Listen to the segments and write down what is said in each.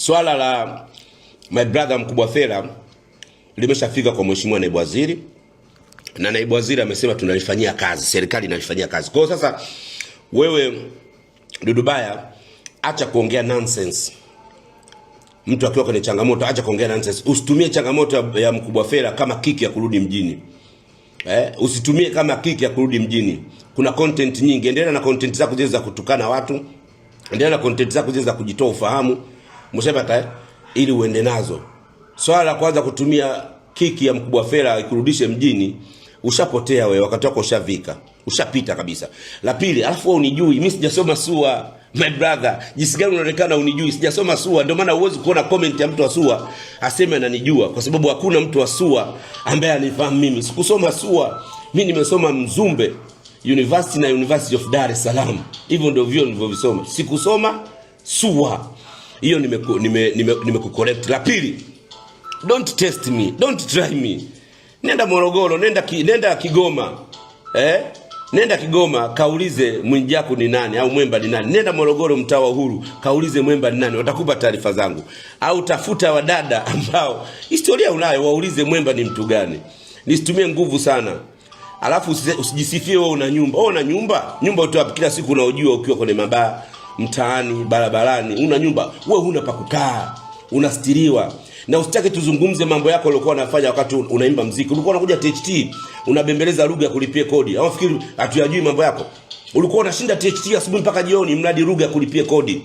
Swala la my brother Mkubwa Fella limeshafika kwa Mheshimiwa Naibu Waziri, na Naibu Waziri amesema tunalifanyia kazi, serikali inalifanyia kazi. Kwa sasa wewe Dudubaya, acha kuongea nonsense. Mtu akiwa kwenye changamoto acha kuongea nonsense. Usitumie changamoto ya Mkubwa Fella kama kiki ya kurudi mjini. Usitumie kama kiki ya kurudi mjini. Kuna content nyingi, endelea na content zako zile za kutukana watu. Endelea na content zako zile za kujitoa ufahamu. Mshapata ili uende nazo. Swala la kwanza kutumia kiki ya Mkubwa Fella ikurudishe mjini, ushapotea wewe, wakati wako ushavika. Ushapita kabisa. La pili, alafu wewe unijui, mimi sijasoma SUA. My brother, jinsi gani unaonekana unijui? Sijasoma SUA, ndio maana huwezi kuona comment ya mtu wa SUA aseme ananijua, kwa sababu hakuna mtu wa SUA ambaye anifahamu mimi. Sikusoma SUA. Mimi nimesoma Mzumbe University na University of Dar es Salaam. Hivyo ndio vyo nilivyovisoma. Sikusoma SUA. Hiyo nimekucorrect. La pili, don't test me, don't try me. Nenda Morogoro, nenda Kigoma. Nenda Kigoma, kaulize Mwijaku ni nani au Mwemba ni nani. Nenda Morogoro, mtaa wa Uhuru, kaulize Mwemba ni nani, watakupa taarifa zangu. Au tafuta wadada ambao historia unayo, waulize Mwemba ni mtu gani. Nisitumie nguvu sana. Alafu usijisifie wewe una nyumba. Wewe una nyumba? Nyumba utoa kila siku unaojua ukiwa kwenye mabaa, mtaani, barabarani, una nyumba. Wewe huna pa kukaa, unastiriwa. Na usitake tuzungumze mambo yako ulikuwa unafanya wakati unaimba muziki. Ulikuwa unakuja THT, unabembeleza lugha ya kulipia kodi. Au fikiri hatuyajui mambo yako? Ulikuwa unashinda THT asubuhi mpaka jioni mradi lugha ya kulipia kodi.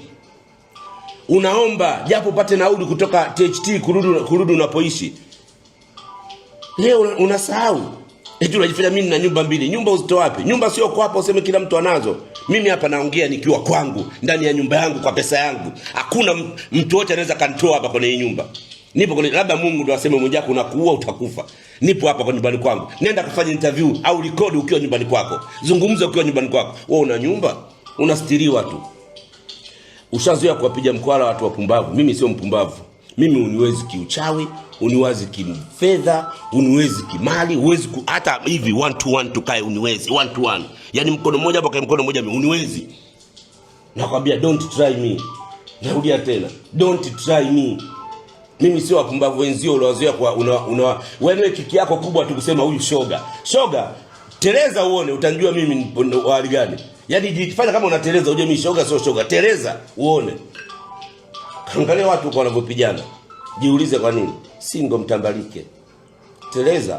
Unaomba japo upate nauli kutoka THT kurudi unapoishi. Leo unasahau. Eti unajifanya mimi na nyumba mbili. Nyumba uzitoa wapi? Nyumba sio kwa hapa useme kila mtu anazo. Mimi hapa naongea nikiwa kwangu, ndani ya nyumba yangu kwa pesa yangu. Hakuna mtu wote anaweza kanitoa hapa kwenye hii nyumba. Nipo kwenye, labda Mungu ndo aseme Mwijaku unakuua utakufa. Nipo hapa kwa nyumbani kwangu. Nenda kufanya interview au record ukiwa nyumbani kwako. Zungumza ukiwa nyumbani kwako. Wewe una nyumba, unastiriwa tu. Ushazoea kuwapiga mkwala watu wapumbavu. Mimi sio mpumbavu. Mimi uniwezi kiuchawi, uniwezi kifedha, uniwezi kimali, uwezi hata hivi 1 to 1 tukae uniwezi 1 to 1. Yaani mkono mmoja hapa kwa mkono mmoja uniwezi. Nakwambia don't try me. Narudia tena. Don't try me. Mimi sio wapumbavu wenzio unawazoea kwa wewe kiki yako kubwa tu kusema huyu shoga. Shoga, teleza uone utanjua mimi wa hali gani. Yaani jifanya kama unateleza uje mimi shoga sio shoga. Teleza uone. Angalia watu kwa wanavyopigana. Jiulize kwa nini? Singo mtambalike. Teleza.